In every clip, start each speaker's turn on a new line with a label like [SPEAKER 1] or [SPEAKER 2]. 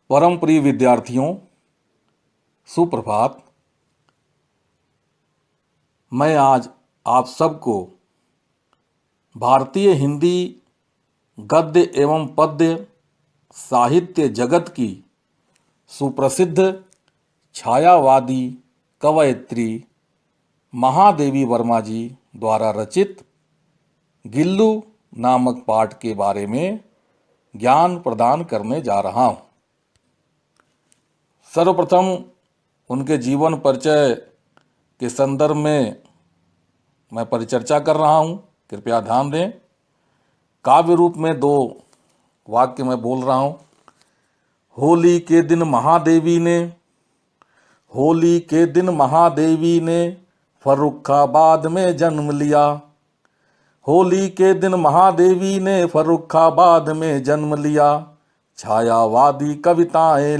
[SPEAKER 1] परम प्रिय विद्यार्थियों, सुप्रभात। मैं आज आप सबको भारतीय हिंदी गद्य एवं पद्य साहित्य जगत की सुप्रसिद्ध छायावादी कवयित्री महादेवी वर्मा जी द्वारा रचित गिल्लू नामक पाठ के बारे में ज्ञान प्रदान करने जा रहा हूँ। सर्वप्रथम उनके जीवन परिचय के संदर्भ में मैं परिचर्चा कर रहा हूँ, कृपया ध्यान दें। काव्य रूप में 2 वाक्य मैं बोल रहा हूँ। होली के दिन महादेवी ने फर्रुखाबाद में जन्म लिया। होली के दिन महादेवी ने फर्रुखाबाद में जन्म लिया। छायावादी कविताएं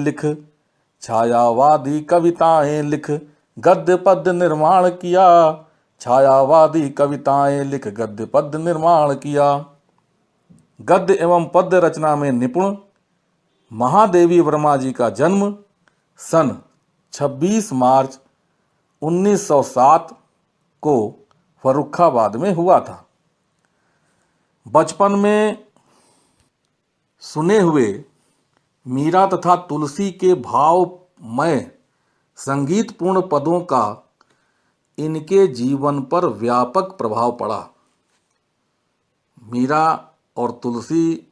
[SPEAKER 1] लिख गद्य पद्य निर्माण किया। छायावादी कविताएं लिख गद्य पद्य निर्माण किया। गद्य एवं पद्य रचना में निपुण महादेवी वर्मा जी का जन्म सन 26 मार्च 1907 को फर्रुखाबाद में हुआ था। बचपन में सुने हुए मीरा तथा तुलसी के भावमय संगीतपूर्ण पदों का इनके जीवन पर व्यापक प्रभाव पड़ा। मीरा और तुलसी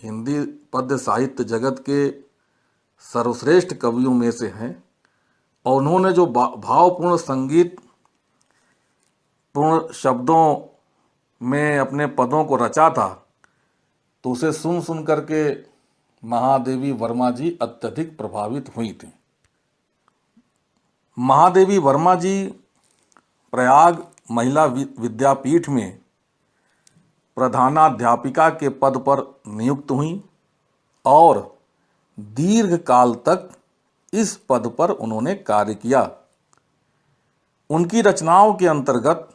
[SPEAKER 1] हिंदी पद्य साहित्य जगत के सर्वश्रेष्ठ कवियों में से हैं और उन्होंने जो भावपूर्ण संगीत पूर्ण शब्दों में अपने पदों को रचा था, तो उसे सुन करके महादेवी वर्मा जी अत्यधिक प्रभावित हुई थी। महादेवी वर्मा जी प्रयाग महिला विद्यापीठ में प्रधानाध्यापिका के पद पर नियुक्त हुई और दीर्घ काल तक इस पद पर उन्होंने कार्य किया। उनकी रचनाओं के अंतर्गत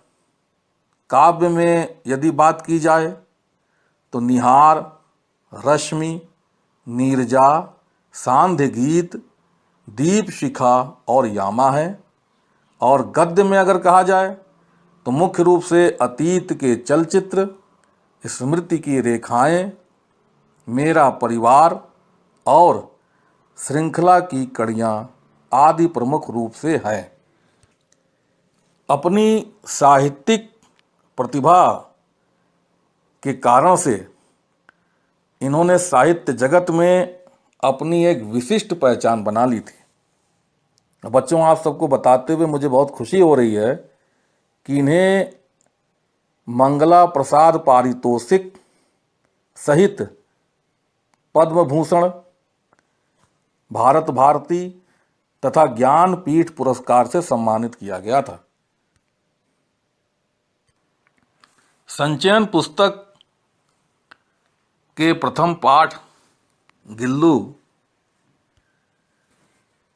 [SPEAKER 1] काव्य में यदि बात की जाए तो निहार, रश्मि, नीरजा, सांध्य गीत, दीप शिखा और यामा है। और गद्य में अगर कहा जाए तो मुख्य रूप से अतीत के चलचित्र, स्मृति की रेखाएं, मेरा परिवार और श्रृंखला की कड़ियाँ आदि प्रमुख रूप से है। अपनी साहित्यिक प्रतिभा के कारण से इन्होंने साहित्य जगत में अपनी एक विशिष्ट पहचान बना ली थी। बच्चों, आप सबको बताते हुए मुझे बहुत खुशी हो रही है कि इन्हें मंगला प्रसाद पारितोषिक सहित पद्म भूषण, भारत भारती तथा ज्ञानपीठ पुरस्कार से सम्मानित किया गया था। संचयन पुस्तक के प्रथम पाठ गिल्लू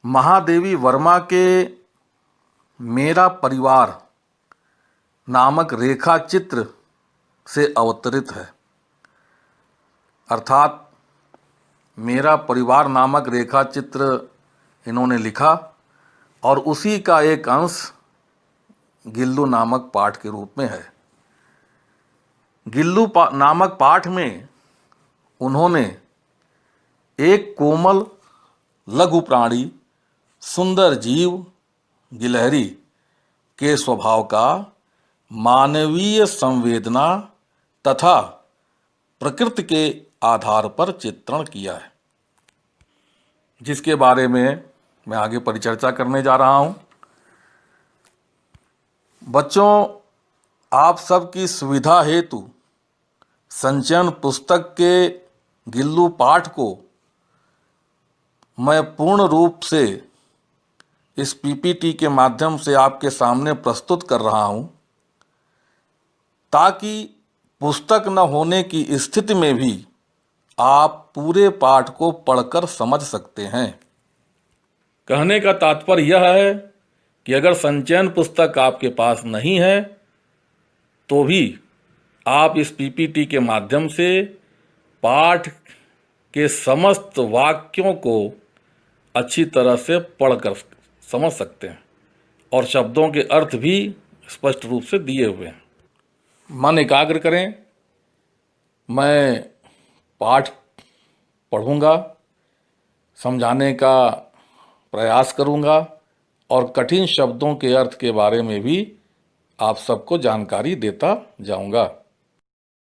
[SPEAKER 1] महादेवी वर्मा के मेरा परिवार नामक रेखा चित्र से अवतरित है। अर्थात मेरा परिवार नामक रेखा चित्र इन्होंने लिखा और उसी का एक अंश गिल्लू नामक पाठ के रूप में है। गिल्लू नामक पाठ में उन्होंने एक कोमल लघु प्राणी, सुंदर जीव गिलहरी के स्वभाव का मानवीय संवेदना तथा प्रकृति के आधार पर चित्रण किया है, जिसके बारे में मैं आगे परिचर्चा करने जा रहा हूं। बच्चों, आप सबकी सुविधा हेतु संचयन पुस्तक के गिल्लू पाठ को मैं पूर्ण रूप से इस पीपीटी के माध्यम से आपके सामने प्रस्तुत कर रहा हूं, ताकि पुस्तक न होने की स्थिति में भी आप पूरे पाठ को पढ़कर समझ सकते हैं। कहने का तात्पर्य यह है कि अगर संचयन पुस्तक आपके पास नहीं है तो भी आप इस पीपीटी के माध्यम से पाठ के समस्त वाक्यों को अच्छी तरह से पढ़कर समझ सकते हैं और शब्दों के अर्थ भी स्पष्ट रूप से दिए हुए हैं। मन एकाग्र करें। मैं पाठ पढ़ूंगा, समझाने का प्रयास करूंगा और कठिन शब्दों के अर्थ के बारे में भी आप सबको जानकारी देता जाऊंगा।